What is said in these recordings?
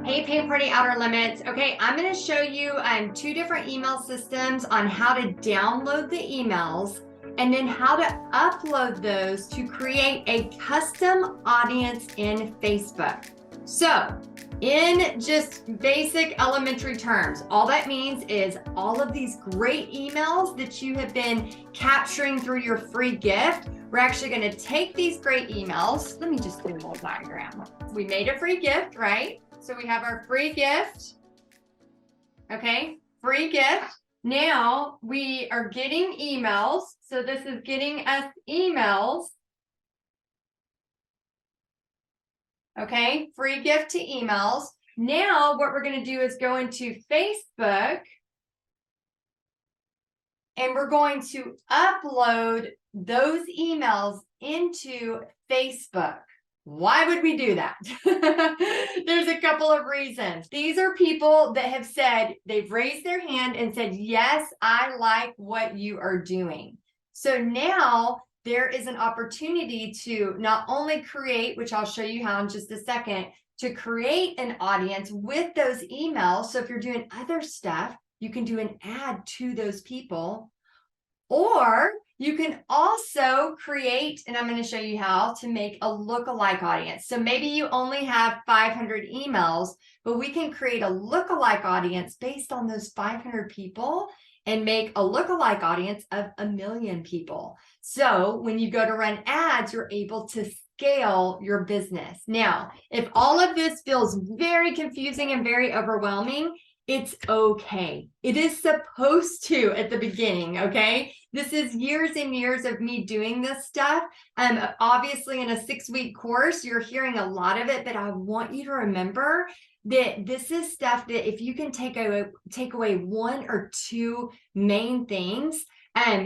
Hey, Paint Party Outer Limits. Okay, I'm going to show you two different email systems on how to download the emails and then how to upload those to create a custom audience in Facebook. So, in just basic elementary terms, all that means is all of these great emails that you have been capturing through your free gift, we're actually going to take these great emails. Let me just do a little diagram. We made a free gift, right? So we have our free gift. Okay, free gift. Now we are getting emails. So this is getting us emails. Okay, free gift to emails. Now what we're going to do is go into Facebook and we're going to upload those emails into Facebook. Why would we do that? There's a couple of reasons. These are people that have said, they've raised their hand and said, yes, I like what you are doing. So now there is an opportunity to not only create, which I'll show you how in just a second, to create an audience with those emails. So if you're doing other stuff, you can do an ad to those people. Or you can also create, and I'm going to show you how to make a lookalike audience. So maybe you only have 500 emails, but we can create a lookalike audience based on those 500 people and make a lookalike audience of 1 million people. So when you go to run ads, you're able to scale your business. Now, if all of this feels very confusing and very overwhelming, it's okay. It is supposed to at the beginning, okay? This is years and years of me doing this stuff. Obviously, in a 6-week course, you're hearing a lot of it, but I want you to remember that this is stuff that if you can take away 1 or 2 main things,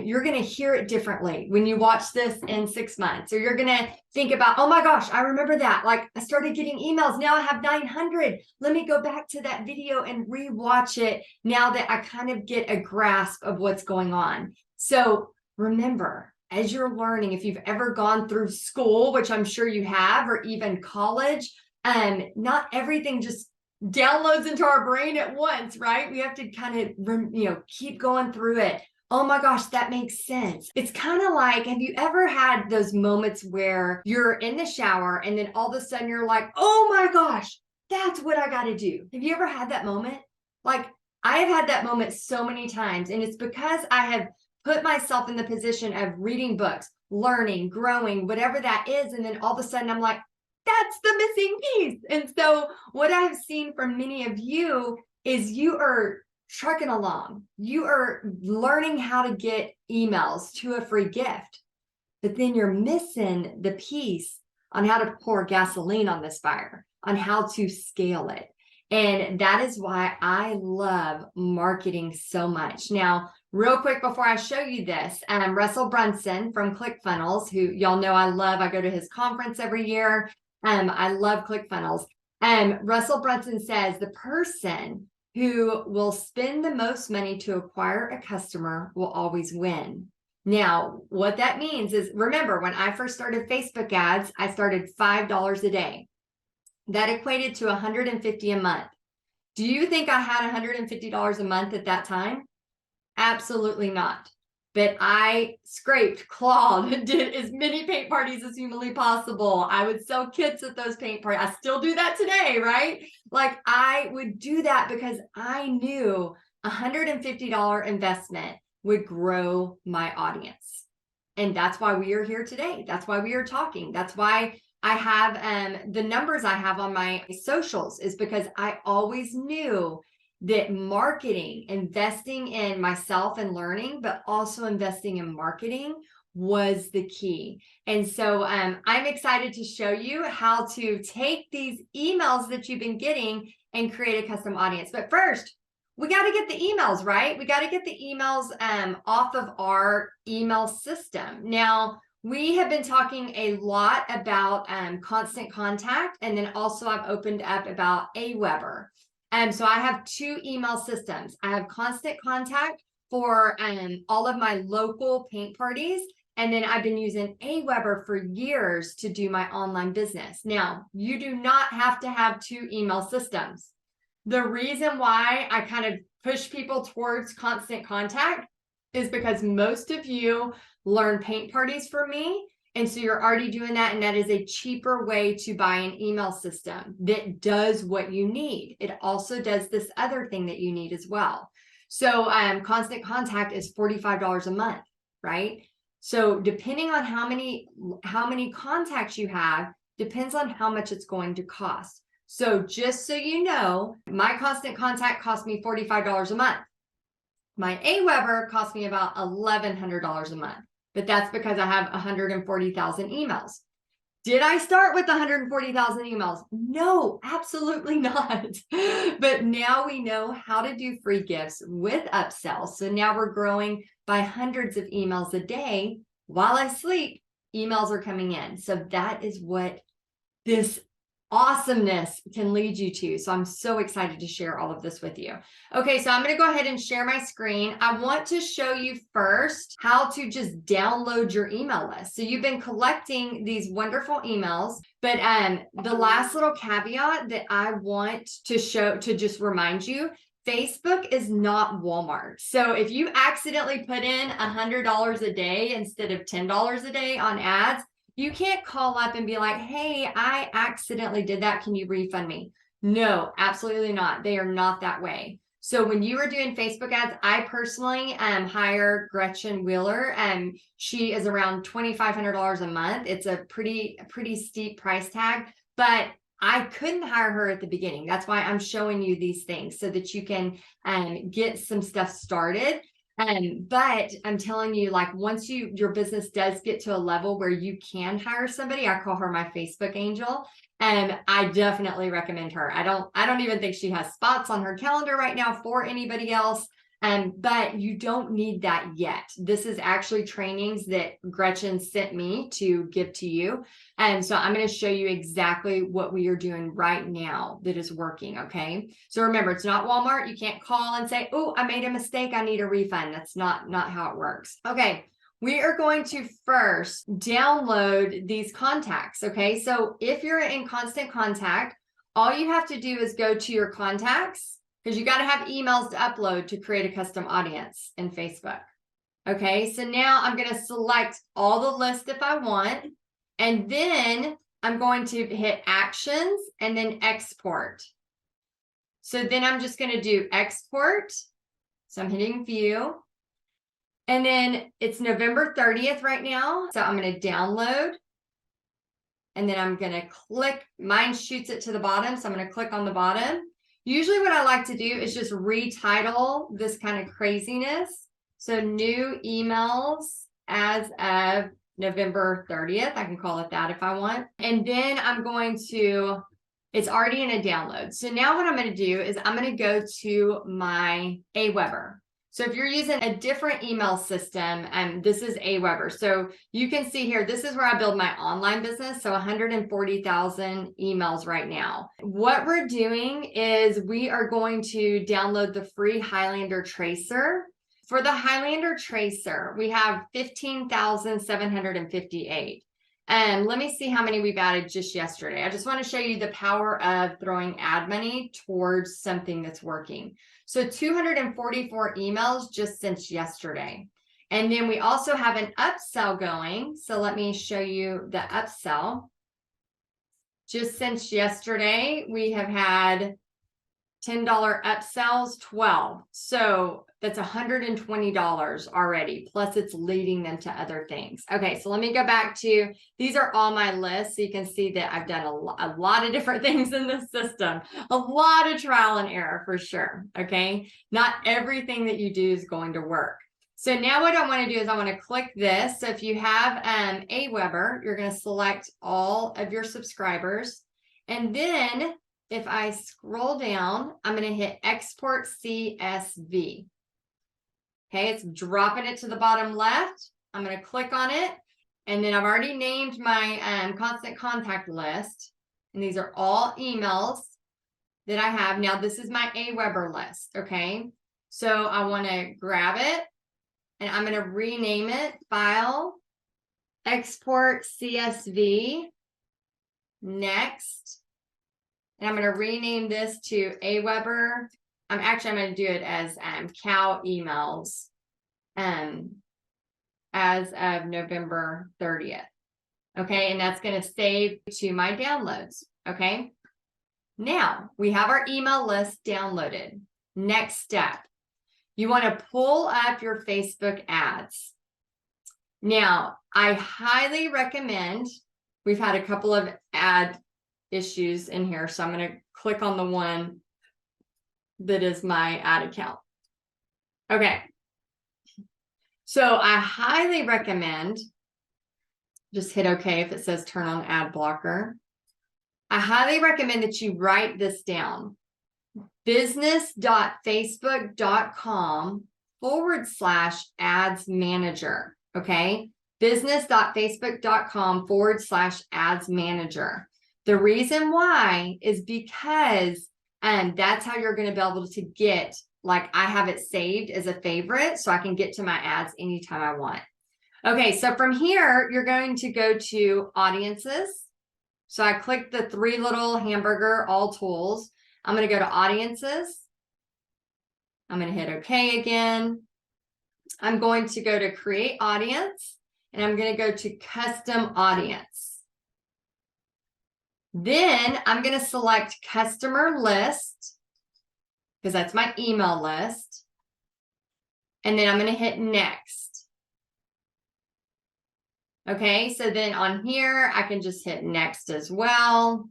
you're going to hear it differently when you watch this in 6 months, or you're going to think about, oh my gosh, I remember that. Like I started getting emails. Now I have 900. Let me go back to that video and rewatch it now that I kind of get a grasp of what's going on. So remember, as you're learning, if you've ever gone through school, which I'm sure you have, or even college, not everything just downloads into our brain at once, right? We have to kind of, keep going through it. Oh my gosh, that makes sense. It's kind of like, have you ever had those moments where you're in the shower and then all of a sudden you're like, oh my gosh, that's what I got to do. Have you ever had that moment? Like I have had that moment so many times, and it's because I have put myself in the position of reading books, learning, growing, whatever that is. And then all of a sudden I'm like, that's the missing piece. And so what I've seen from many of you is you are trucking along. You are learning how to get emails to a free gift, but then you're missing the piece on how to pour gasoline on this fire, on how to scale it. And that is why I love marketing so much. Now, real quick before I show you this, Russell Brunson from ClickFunnels, who y'all know I love, I go to his conference every year. I love ClickFunnels. Russell Brunson says the person who will spend the most money to acquire a customer will always win. Now, what that means is, remember, when I first started Facebook ads, I started $5 a day. That equated to $150 a month. Do you think I had $150 a month at that time? Absolutely not. But I scraped, clawed, did as many paint parties as humanly possible. I would sell kits at those paint parties. I still do that today, right? Like I would do that because I knew $150 investment would grow my audience. And that's why we are here today. That's why we are talking. That's why I have the numbers I have on my socials, is because I always knew that marketing, investing in myself and learning, but also investing in marketing was the key. And so I'm excited to show you how to take these emails that you've been getting and create a custom audience. But first, we got to get the emails, right? We got to get the emails off of our email system. Now, we have been talking a lot about Constant Contact, and then also I've opened up about Aweber. So I have 2 email systems. I have Constant Contact for all of my local paint parties, And then I've been using Aweber for years to do my online business. Now, you do not have to have 2 email systems. The reason why I kind of push people towards Constant Contact is because most of you learn paint parties from me. And so you're already doing that. And that is a cheaper way to buy an email system that does what you need. It also does this other thing that you need as well. So Constant Contact is $45 a month, right? So depending on how many contacts you have, depends on how much it's going to cost. So just so you know, my Constant Contact cost me $45 a month. My Aweber cost me about $1,100 a month, but that's because I have 140,000 emails. Did I start with 140,000 emails? No, absolutely not. But now we know how to do free gifts with upsells. So now we're growing by hundreds of emails a day. While I sleep, emails are coming in. So that is what this awesomeness can lead you to. So I'm so excited to share all of this with you. Okay, so I'm going to go ahead and share my screen. I want to show you first how to just download your email list. So you've been collecting these wonderful emails, but the last little caveat that I want to show, to just remind you, Facebook is not Walmart. So if you accidentally put in $100 a day instead of $10 a day on ads, you can't call up and be like, hey, I accidentally did that. Can you refund me? No, absolutely not. They are not that way. So when you are doing Facebook ads, I personally hire Gretchen Wheeler, and she is around $2,500 a month. It's a pretty steep price tag, but I couldn't hire her at the beginning. That's why I'm showing you these things so that you can get some stuff started. But I'm telling you, like, once your business does get to a level where you can hire somebody, I call her my Facebook angel, and I definitely recommend her. I don't even think she has spots on her calendar right now for anybody else. But you don't need that yet. This is actually trainings that Gretchen sent me to give to you. And so I'm going to show you exactly what we are doing right now that is working. Okay. So remember, it's not Walmart. You can't call and say, oh, I made a mistake, I need a refund. That's not how it works. Okay. We are going to first download these contacts. Okay. So if you're in Constant Contact, all you have to do is go to your contacts, because you got to have emails to upload to create a custom audience in Facebook. Okay, so now I'm going to select all the list if I want, and then I'm going to hit actions and then export. So then I'm just going to do export. So I'm hitting view. And then it's November 30th right now. So I'm going to download. And then I'm going to click, mine shoots it to the bottom. So I'm going to click on the bottom. Usually what I like to do is just retitle this kind of craziness. So new emails as of November 30th. I can call it that if I want. And then I'm going to, it's already in a download. So now what I'm going to do is I'm going to go to my Aweber. So if you're using a different email system, this is Aweber. So you can see here, this is where I build my online business. So 140,000 emails right now. What we're doing is we are going to download the free Highlander Tracer. For the Highlander Tracer, we have 15,758. And let me see how many we've added just yesterday. I just want to show you the power of throwing ad money towards something that's working. So 244 emails just since yesterday. And then we also have an upsell going. So let me show you the upsell. Just since yesterday, we have had $10 upsells, 12. So that's $120 already, plus it's leading them to other things. Okay, so let me go back to, these are all my lists. So you can see that I've done a lot of different things in this system, a lot of trial and error for sure. Okay, not everything that you do is going to work. So now what I want to do is I want to click this. So if you have Aweber, you're going to select all of your subscribers. And then if I scroll down, I'm going to hit export CSV. Okay, it's dropping it to the bottom left. I'm going to click on it. And then I've already named my Constant Contact list. And these are all emails that I have. Now, this is my Aweber list. Okay, so I want to grab it and I'm going to rename it File export CSV. Next. And I'm going to rename this to Aweber. I'm going to do it as Cal emails as of November 30th. Okay, and that's going to save to my downloads. Okay, now we have our email list downloaded. Next step, you want to pull up your Facebook ads. Now, I highly recommend, we've had a couple of ad issues in here, so I'm going to click on the one that is my ad account. Okay, so I highly recommend, just hit OK if it says turn on ad blocker. I highly recommend that you write this down. business.facebook.com/ads manager. Okay. business.facebook.com/ads manager. The reason why is because that's how you're going to be able to get, like I have it saved as a favorite so I can get to my ads anytime I want. Okay, so from here, you're going to go to audiences. So I click the three little hamburger, all tools. I'm going to go to audiences. I'm going to hit OK again. I'm going to go to create audience, and I'm going to go to custom audience. Then I'm going to select customer list because that's my email list. And then I'm going to hit next. Okay, so then on here, I can just hit next as well.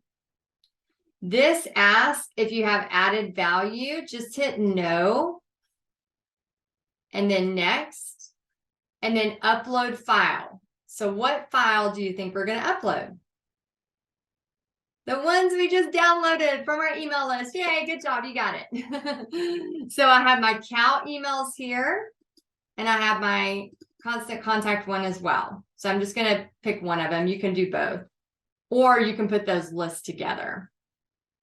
This asks if you have added value, just hit no. And then next, and then upload file. So what file do you think we're going to upload? The ones we just downloaded from our email list. Yay, good job, you got it. So I have my Cal emails here, and I have my constant contact one as well. So I'm just going to pick one of them. You can do both, or you can put those lists together.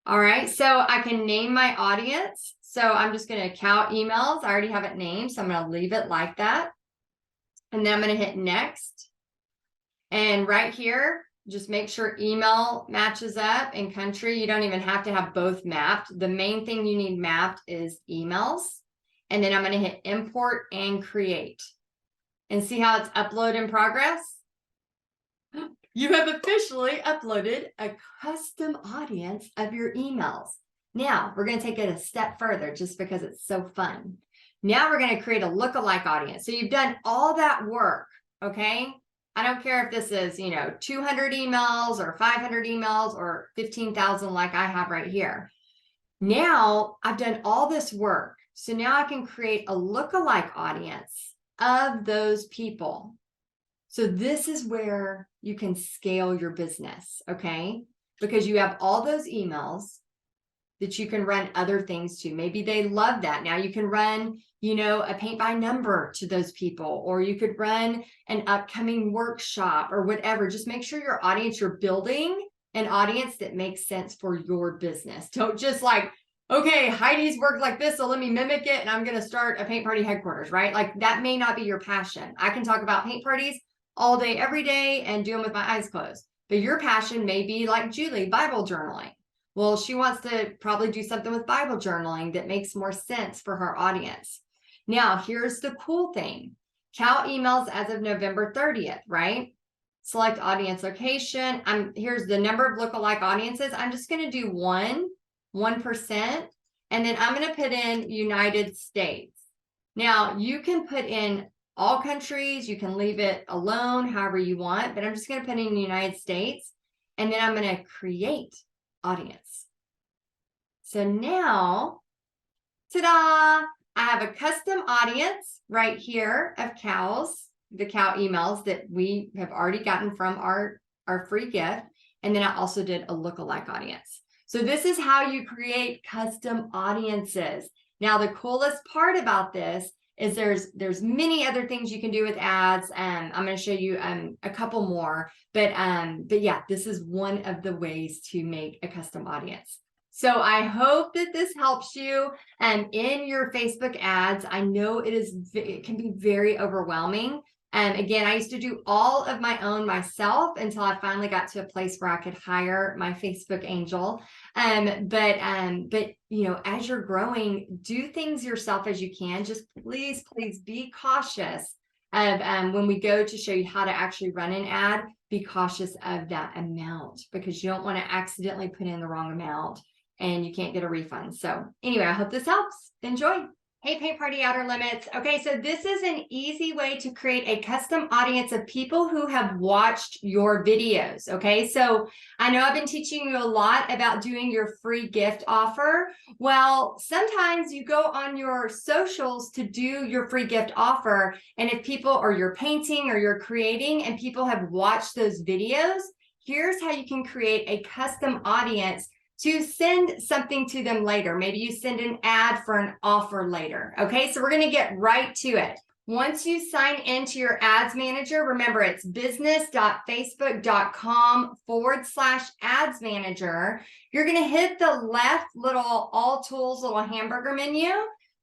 All right, so I can name my audience. So I'm just going to Cal emails. I already have it named, so I'm going to leave it like that. And then I'm going to hit next. And right here, just make sure email matches up and country. You don't even have to have both mapped. The main thing you need mapped is emails. And then I'm going to hit import and create. And see how it's upload in progress? You have officially uploaded a custom audience of your emails. Now we're going to take it a step further just because it's so fun. Now we're going to create a lookalike audience. So you've done all that work, okay? I don't care if this is, 200 emails or 500 emails or 15,000 like I have right here. Now I've done all this work. So now I can create a lookalike audience of those people. So this is where you can scale your business, okay? Because you have all those emails that you can run other things to. Maybe they love that. Now you can run, a paint by number to those people, or you could run an upcoming workshop or whatever. Just make sure your audience, you're building an audience that makes sense for your business. Don't just like, okay, Heidi's worked like this, so let me mimic it, and I'm going to start a paint party headquarters, right? Like that may not be your passion. I can talk about paint parties all day, every day, and do them with my eyes closed. But your passion may be like Julie, Bible journaling. Well, she wants to probably do something with Bible journaling that makes more sense for her audience. Now, here's the cool thing. Cal emails as of November 30th, right? Select audience location. Here's the number of lookalike audiences. I'm just going to do 1%, and then I'm going to put in United States. Now, you can put in all countries. You can leave it alone, however you want, but I'm just going to put in the United States, and then I'm going to create audience. So now, ta-da! I have a custom audience right here of cows, the cow emails that we have already gotten from our free gift. And then I also did a lookalike audience. So this is how you create custom audiences. Now, the coolest part about this is there's many other things you can do with ads. I'm going to show you a couple more, but yeah, this is one of the ways to make a custom audience. So I hope that this helps you in your Facebook ads. I know it can be very overwhelming Again, I used to do all of my own myself until I finally got to a place where I could hire my Facebook angel. But you know, as you're growing, do things yourself as you can. Just please be cautious of when we go to show you how to actually run an ad, be cautious of that amount, because you don't want to accidentally put in the wrong amount and you can't get a refund. So anyway, I hope this helps. Enjoy. Hey, Paint Party Outer Limits. Okay, so this is an easy way to create a custom audience of people who have watched your videos. Okay, so I know I've been teaching you a lot about doing your free gift offer. Well, sometimes you go on your socials to do your free gift offer, and if people, or you're painting or you're creating and people have watched those videos, here's how you can create a custom audience to send something to them later. Maybe you send an ad for an offer later. Okay, so we're going to get right to it. Once you sign into your ads manager, remember it's business.facebook.com/ads manager. You're going to hit the left little all tools, little hamburger menu.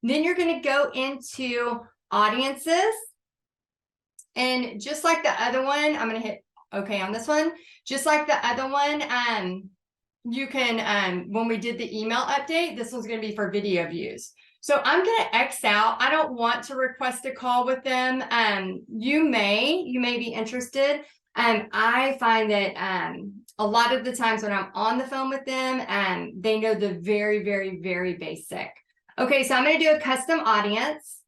Then you're going to go into audiences. And just like the other one, I'm going to hit okay on this one. Just like the other one, you can, when we did the email update, this one's going to be for video views. So I'm going to X out. I don't want to request a call with them. You may be interested. I find that a lot of the times when I'm on the phone with them, they know the very, very, very basic. Okay, so I'm going to do a custom audience.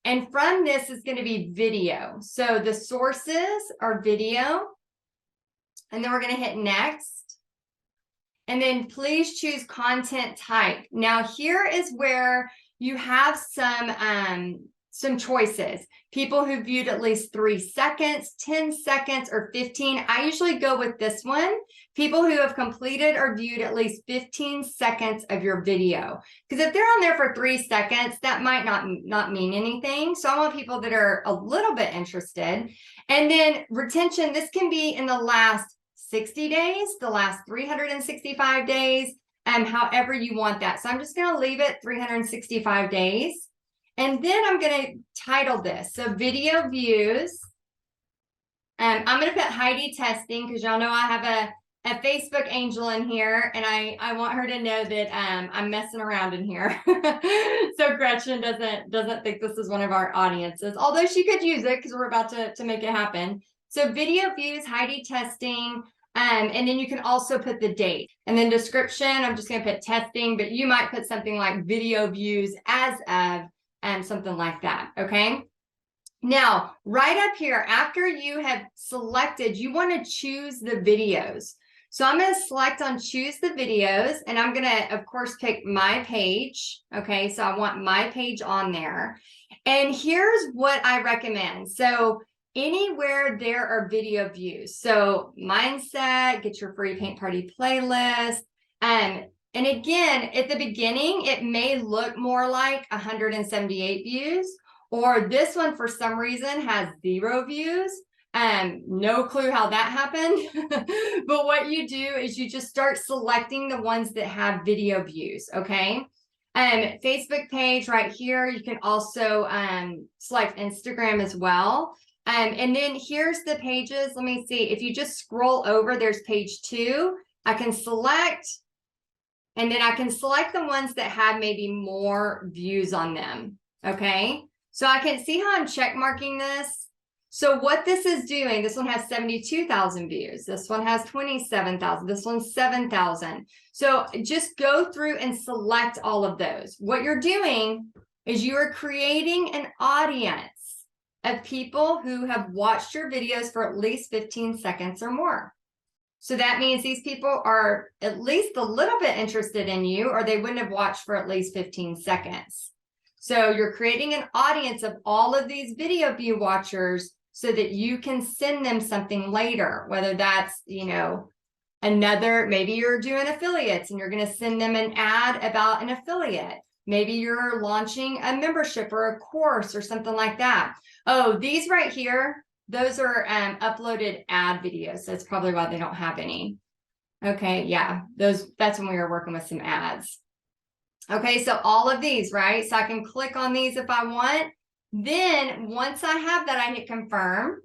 And from this is going to be video. So the sources are video. And then we're going to hit next. And then please choose content type. Now here is where you have some choices. People who viewed at least 3 seconds, 10 seconds, or 15. I usually go with this one. People who have completed or viewed at least 15 seconds of your video. Because if they're on there for 3 seconds, that might not mean anything. So I want people that are a little bit interested. And then retention, this can be in the last 60 days, the last 365 days, however you want that. So I'm just going to leave it 365 days. And then I'm going to title this. So video views. I'm going to put Heidi testing because y'all know I have a Facebook angel in here, and I want her to know that I'm messing around in here. So Gretchen doesn't think this is one of our audiences, although she could use it because we're about to make it happen. So video views, Heidi testing. And then you can also put the date, and then description. I'm just going to put testing, but you might put something like video views as of, something like that. Okay. Now, right up here, after you have selected, you want to choose the videos. So I'm going to select on choose the videos, and I'm going to, of course, pick my page. Okay. So I want my page on there. And here's what I recommend. So anywhere there are video views. So mindset, get your free paint party playlist. And again, at the beginning, it may look more like 178 views, or this one for some reason has 0 views. No clue how that happened. But what you do is you just start selecting the ones that have video views. Okay. Facebook page right here. You can also select Instagram as well. And then here's the pages. Let me see. If you just scroll over, there's page 2. I can select, and then I can select the ones that have maybe more views on them. Okay. So I can see how I'm check marking this. So what this is doing, this one has 72,000 views. This one has 27,000. This one's 7,000. So just go through and select all of those. What you're doing is you are creating an audience of people who have watched your videos for at least 15 seconds or more. So that means these people are at least a little bit interested in you, or they wouldn't have watched for at least 15 seconds. So you're creating an audience of all of these video view watchers so that you can send them something later, whether that's, you know, maybe you're doing affiliates and you're going to send them an ad about an affiliate. Maybe you're launching a membership or a course or something like that. Oh, these right here, those are uploaded ad videos. So that's probably why they don't have any. Okay, yeah, that's when we were working with some ads. Okay, so all of these, right? So I can click on these if I want. Then once I have that, I hit confirm.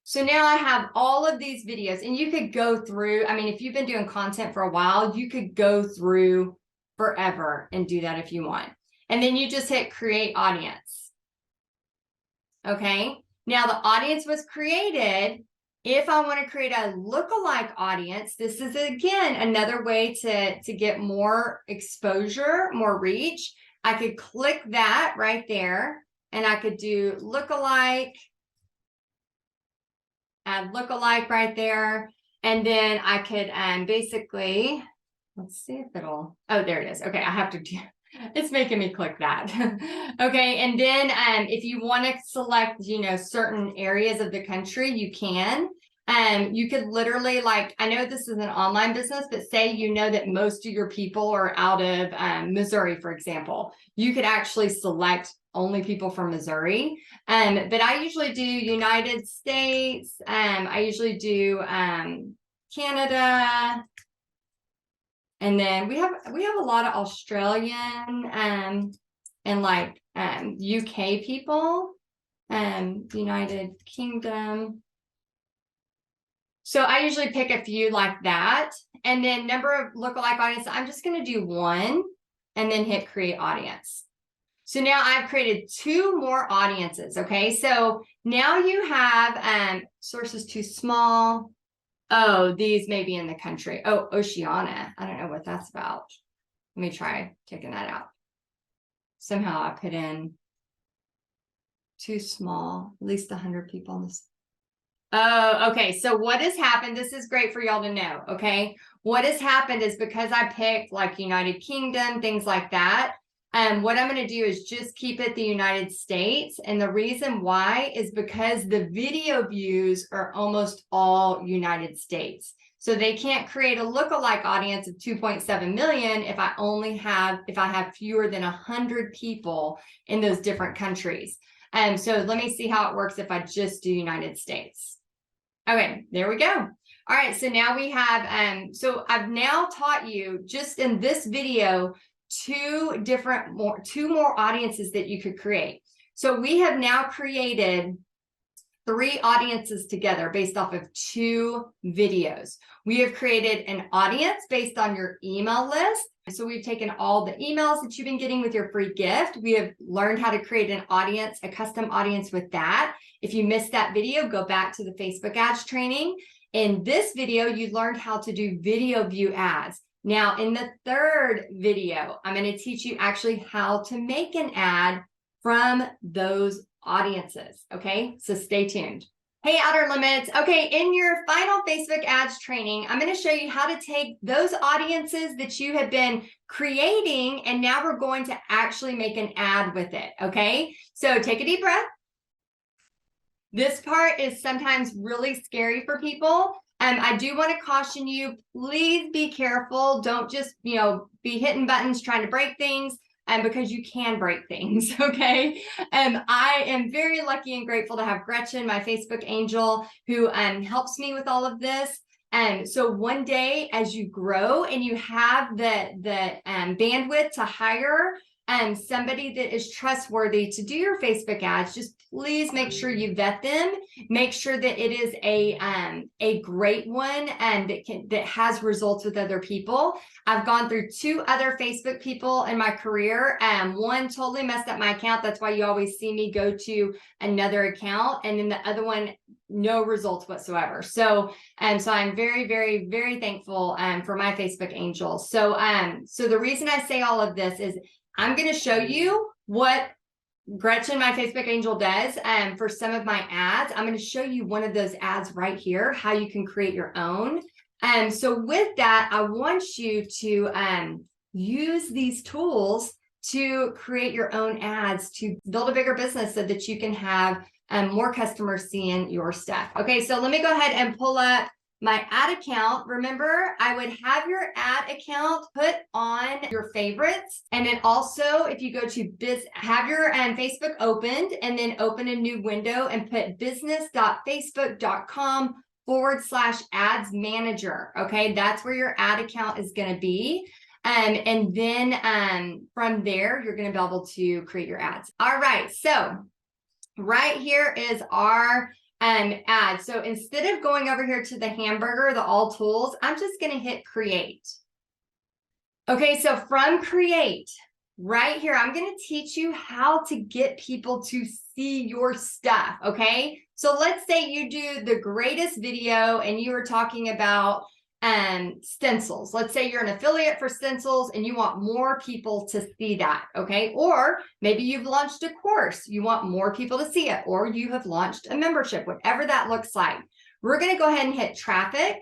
So now I have all of these videos, and you could go through, I mean, if you've been doing content for a while, you could go through forever and do that if you want. And then you just hit create audience. Okay. Now the audience was created. If I want to create a lookalike audience, this is again another way to get more exposure, more reach. I could click that right there, and I could do lookalike, add lookalike right there. And then I could basically, let's see if it'll, oh, there it is. Okay, I have to do, it's making me click that. Okay, and then if you want to select, you know, certain areas of the country, you can. You could literally, like, I know this is an online business, but say you know that most of your people are out of Missouri, for example. You could actually select only people from Missouri. But I usually do United States. I usually do Canada. And then we have a lot of Australian and like UK people, United Kingdom. So I usually pick a few like that. And then number of lookalike audience, I'm just going to do 1 and then hit create audience. So now I've created 2 more audiences. Okay. So now you have sources too small. Oh, these may be in the country. Oh, Oceania. I don't know what that's about. Let me try taking that out. Somehow I put in too small, at least 100 people on this. Oh, okay. So what has happened? This is great for y'all to know. Okay. What has happened is because I picked like United Kingdom, things like that. What I'm going to do is just keep it the United States. And the reason why is because the video views are almost all United States. So they can't create a lookalike audience of 2.7 million if I have fewer than 100 people in those different countries. So let me see how it works if I just do United States. Okay, there we go. All right, so now we have, so I've now taught you just in this video, 2 more audiences that you could create. So we have now created 3 audiences together based off of 2 videos. We have created an audience based on your email list. So we've taken all the emails that you've been getting with your free gift. We have learned how to create an audience, a custom audience with that. If you missed that video, go back to the Facebook ads training. In this video, you learned how to do video view ads. Now, in the 3rd video, I'm going to teach you actually how to make an ad from those audiences. Okay, so stay tuned. Hey, Outer Limits. Okay, in your final Facebook ads training, I'm going to show you how to take those audiences that you have been creating, and now we're going to actually make an ad with it. Okay, so take a deep breath. This part is sometimes really scary for people. I do want to caution you, please be careful. Don't just, be hitting buttons trying to break things. Because you can break things, okay? I am very lucky and grateful to have Gretchen, my Facebook angel, who helps me with all of this. So one day, as you grow and you have the bandwidth to hire somebody that is trustworthy to do your Facebook ads, just please make sure you vet them. Make sure that it is a great one and that has results with other people. I've gone through 2 other Facebook people in my career. One totally messed up my account. That's why you always see me go to another account. And then the other one, no results whatsoever. So I'm very, very, very thankful for my Facebook angels. So the reason I say all of this is I'm going to show you what Gretchen, my Facebook angel, does for some of my ads. I'm going to show you one of those ads right here, how you can create your own. So with that, I want you to use these tools to create your own ads, to build a bigger business so that you can have more customers seeing your stuff. Okay, so let me go ahead and pull up my ad account. Remember, I would have your ad account put on your favorites. And then also, if you go to have your Facebook opened and then open a new window and put business.facebook.com/ads manager. Okay, that's where your ad account is going to be. And then from there, you're going to be able to create your ads. All right, so right here is our ad. So instead of going over here to the hamburger, the all tools, I'm just going to hit create. Okay, so from create, right here, I'm going to teach you how to get people to see your stuff. Okay, so let's say you do the greatest video and you were talking about stencils. Let's say you're an affiliate for stencils and you want more people to see that. Okay, or maybe you've launched a course, you want more people to see it, or you have launched a membership, whatever that looks like. We're going to go ahead and hit traffic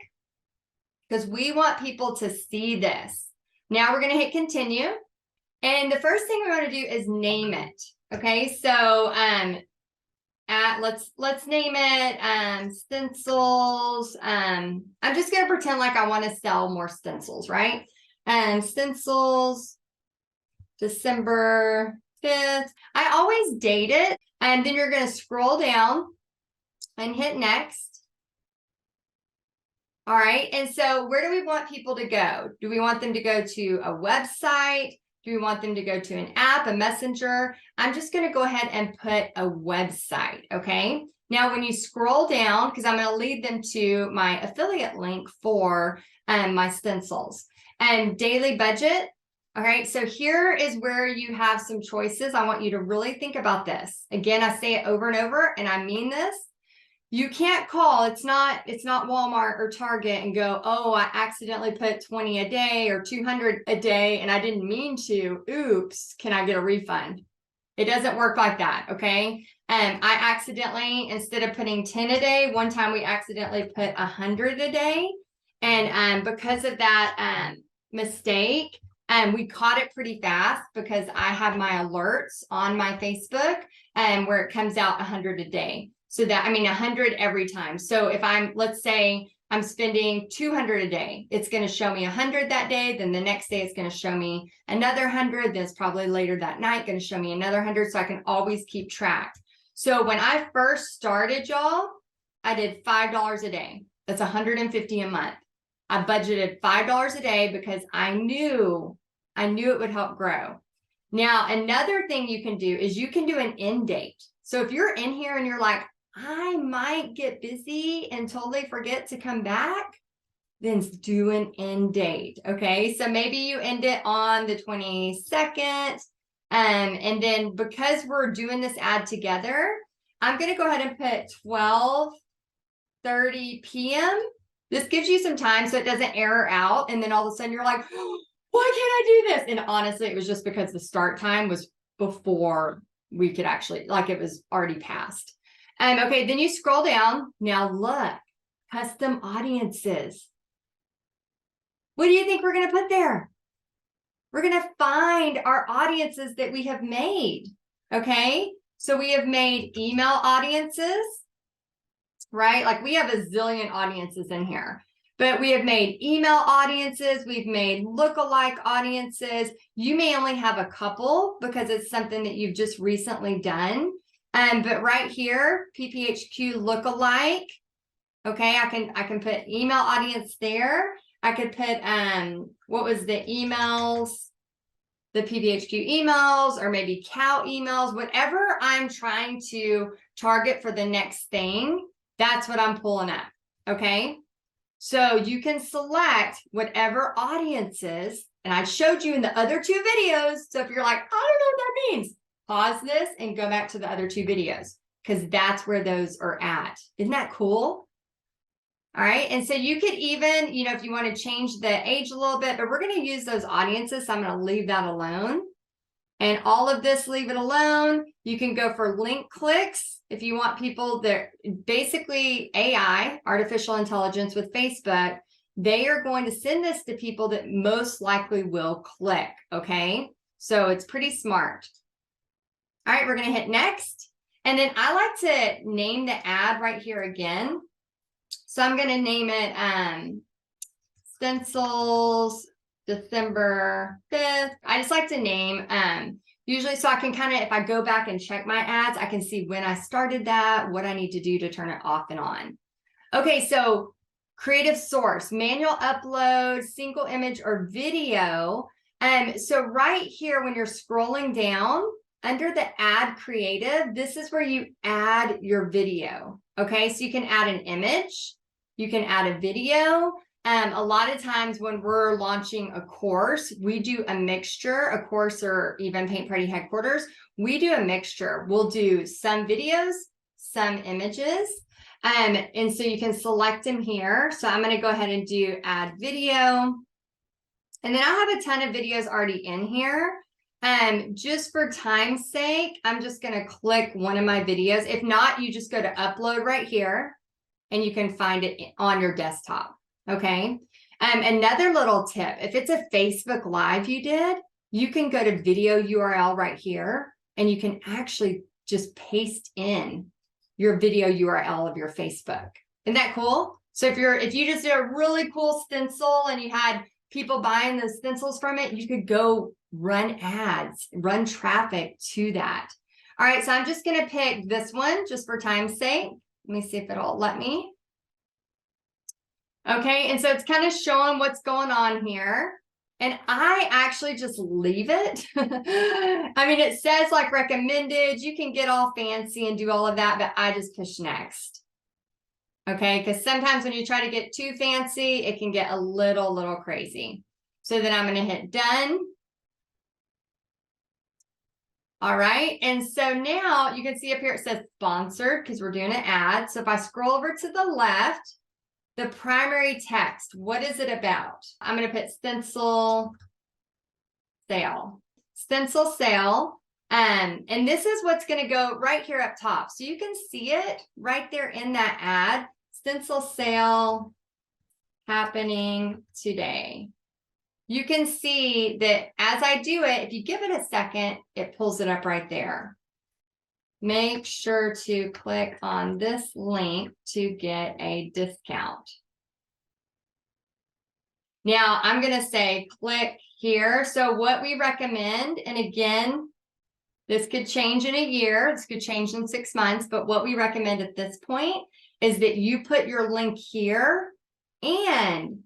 because we want people to see this. Now we're going to hit continue. And the first thing we want to do is name it. Okay, so let's name it stencils. I'm just going to pretend like I want to sell more stencils, right? Stencils December 5th. I always date it, and then you're going to scroll down and hit next. All right, and so where do we want people to go? Do we want them to go to a website? Do we want them to go to an app, a messenger? I'm just going to go ahead and put a website, okay? Now, when you scroll down, because I'm going to lead them to my affiliate link for my stencils and daily budget. All right, so here is where you have some choices. I want you to really think about this. Again, I say it over and over, and I mean this. You can't call, it's not Walmart or Target and go, oh, I accidentally put 20 a day or 200 a day and I didn't mean to. Oops, can I get a refund? It doesn't work like that, okay? I accidentally, instead of putting 10 a day, one time we accidentally put 100 a day. And because of that mistake, we caught it pretty fast because I have my alerts on my Facebook where it comes out 100 a day. So that, I mean, 100 every time. So if let's say I'm spending 200 a day, it's going to show me 100 that day. Then the next day it's going to show me another 100. Then it's probably later that night going to show me another 100. So I can always keep track. So when I first started, y'all, I did $5 a day. That's 150 a month. I budgeted $5 a day because I knew it would help grow. Now, another thing you can do is you can do an end date. So if you're in here and you're like, I might get busy and totally forget to come back, then do an end date. Okay, so maybe you end it on the 22nd. And then because we're doing this ad together, I'm going to go ahead and put 12:30 p.m. This gives you some time so it doesn't error out. And then all of a sudden you're like, oh, why can't I do this? And honestly, it was just because the start time was before we could actually, like, it was already past. Okay, then you scroll down. Now look, custom audiences. What do you think we're going to put there? We're going to find our audiences that we have made. Okay, so we have made email audiences, right? Like we have a zillion audiences in here, but we have made email audiences. We've made lookalike audiences. You may only have a couple because it's something that you've just recently done. But right here, PPHQ lookalike. Okay, I can put email audience there. I could put what was the emails, the PPHQ emails, or maybe cow emails, whatever I'm trying to target for the next thing. That's what I'm pulling up. Okay, so you can select whatever audiences, and I showed you in the other two videos. So if you're like, I don't know what that means, pause this and go back to the other two videos because that's where those are at. Isn't that cool? All right. And so you could even, if you want to change the age a little bit, but we're going to use those audiences. So I'm going to leave that alone. And all of this, leave it alone. You can go for link clicks if you want people that basically AI, artificial intelligence with Facebook, they are going to send this to people that most likely will click. Okay. So it's pretty smart. All right, we're going to hit next. And then I like to name the ad right here again. So I'm going to name it Stencils December 5th. I just like to name usually so I can kind of, if I go back and check my ads, I can see when I started that, what I need to do to turn it off and on. Okay, so creative source, manual upload, single image or video. So right here, when you're scrolling down, under the add creative, this is where you add your video. Okay, so you can add an image, you can add a video. A lot of times when we're launching a course, we do a mixture, a course or even Paint Party Headquarters, we do a mixture. We'll do some videos, some images. And so you can select them here. So I'm going to go ahead and do add video. And then I have a ton of videos already in here. Just for time's sake, I'm just going to click one of my videos. If not, you just go to upload right here and you can find it on your desktop. Okay. Another little tip, if it's a Facebook Live you did, you can go to video URL right here and you can actually just paste in your video URL of your Facebook. Isn't that cool? So if you just did a really cool stencil and you had people buying the stencils from it, you could go run ads, run traffic to that. All right, so I'm just going to pick this one just for time's sake. Let me see if it'll let me. Okay, and so it's kind of showing what's going on here. And I actually just leave it. I mean, it says like recommended. You can get all fancy and do all of that, but I just push next. Okay, because sometimes when you try to get too fancy, it can get a little crazy. So then I'm going to hit done. All right, and so now you can see up here it says sponsored because we're doing an ad. So if I scroll over to the left, the primary text, what is it about? I'm going to put stencil sale. Stencil sale. And this is what's going to go right here up top. So you can see it right there in that ad. Stencil sale happening today. You can see that as I do it, if you give it a second, it pulls it up right there. Make sure to click on this link to get a discount. Now I'm going to say click here. So what we recommend, and again, this could change in a year, this could change in 6 months, but what we recommend at this point is that you put your link here and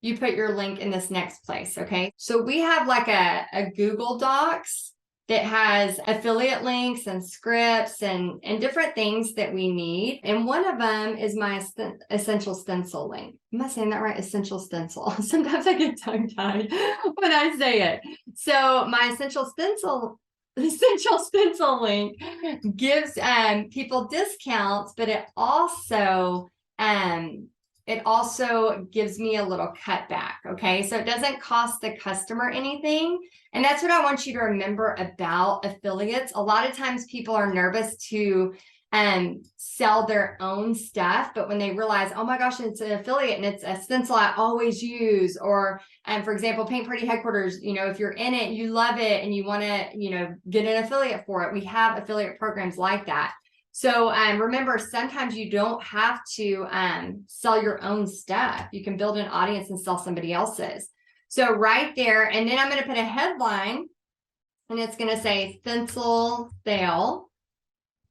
you put your link in this next place, okay? So we have like a Google Docs that has affiliate links and scripts and different things that we need. And one of them is my essential stencil link. Am I saying that right? Essential stencil. Sometimes I get tongue-tied when I say it. So my essential stencil link gives people discounts, but it also gives me a little cutback. Okay, so it doesn't cost the customer anything. And that's what I want you to remember about affiliates. A lot of times people are nervous to sell their own stuff, but when they realize, oh my gosh, it's an affiliate and it's a stencil I always use, or for example, Paint Party Headquarters, if you're in it, you love it and you want to, get an affiliate for it. We have affiliate programs like that. So remember, sometimes you don't have to sell your own stuff. You can build an audience and sell somebody else's. So right there, and then I'm going to put a headline and it's going to say stencil sale.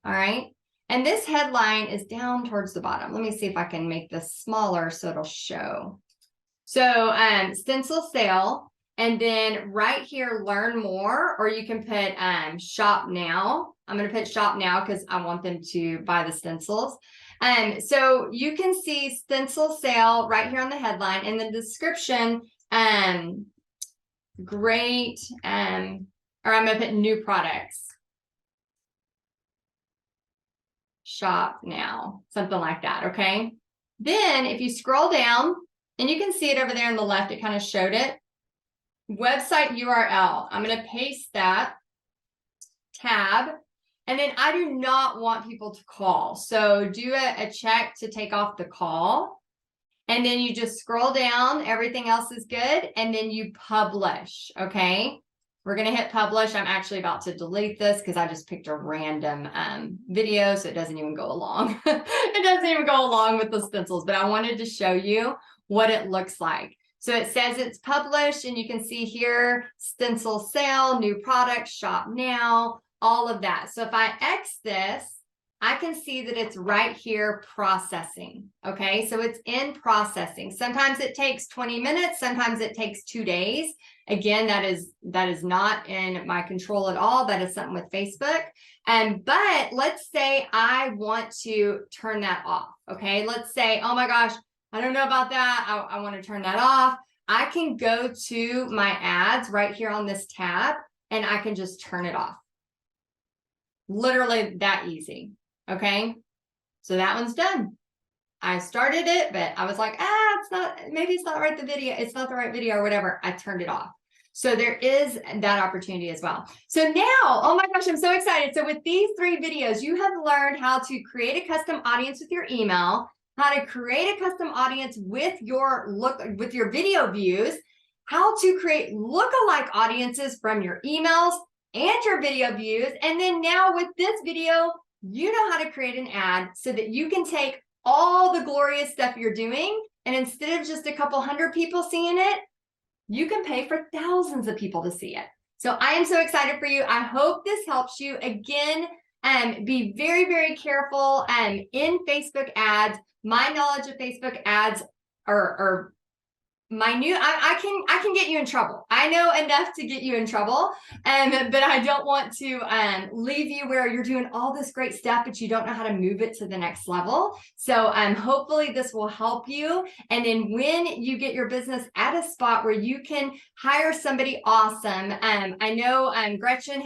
All right. And this headline is down towards the bottom. Let me see if I can make this smaller so it'll show. So stencil sale, and then right here, learn more, or you can put shop now. I'm going to put shop now because I want them to buy the stencils. So you can see stencil sale right here on the headline, and the description, great, or I'm going to put new products. Shop now, something like that, okay? Then if you scroll down, and you can see it over there on the left, it kind of showed it. Website URL, I'm going to paste that tab. And then I do not want people to call. So do a check to take off the call. And then you just scroll down. Everything else is good. And then you publish. Okay. We're going to hit publish. I'm actually about to delete this because I just picked a random video. So it doesn't even go along. It doesn't even go along with the stencils. But I wanted to show you what it looks like. So it says it's published. And you can see here, stencil sale, new product, shop now. All of that. So if I X this, I can see that it's right here processing. Okay, so it's in processing. Sometimes it takes 20 minutes, sometimes it takes 2 days. Again, that is not in my control at all. That is something with Facebook. But let's say I want to turn that off. Okay, let's say, oh my gosh, I don't know about that. I want to turn that off. I can go to my ads right here on this tab and I can just turn it off. Literally that easy. Okay, so that one's done. I started it, but I was like, maybe it's not right, it's not the right video or whatever. I turned it off. So there is that opportunity as well. So now, oh my gosh, I'm so excited. So with these 3 videos, you have learned how to create a custom audience with your email, how to create a custom audience with your video views, how to create lookalike audiences from your emails and your video views. And then now with this video, you know how to create an ad so that you can take all the glorious stuff you're doing, and instead of just a couple hundred people seeing it, you can pay for thousands of people to see it. So I am so excited for you. I hope this helps you. Again, be very, very careful in Facebook ads. My knowledge of Facebook ads are minute. I can get you in trouble. I know enough to get you in trouble, but I don't want to leave you where you're doing all this great stuff, but you don't know how to move it to the next level. So hopefully this will help you. And then when you get your business at a spot where you can hire somebody awesome, I know Gretchen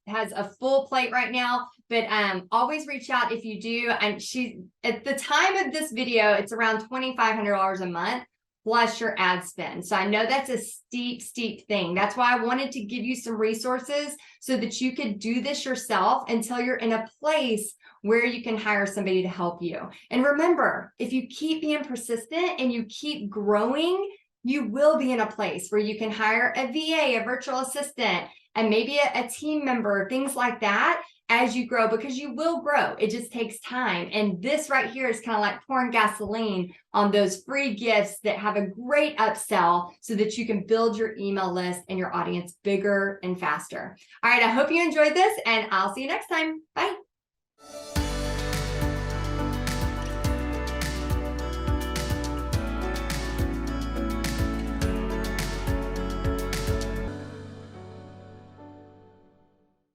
has a full plate right now, but always reach out if you do. And she, at the time of this video, it's around $2,500 a month plus your ad spend. So I know that's a steep thing. That's why I wanted to give you some resources so that you could do this yourself until you're in a place where you can hire somebody to help you. And remember, if you keep being persistent and you keep growing, you will be in a place where you can hire a VA, a virtual assistant, and maybe a team member, things like that, as you grow, because you will grow. It just takes time. And this right here is kind of like pouring gasoline on those free gifts that have a great upsell so that you can build your email list and your audience bigger and faster. All right, I hope you enjoyed this, and I'll see you next time. Bye.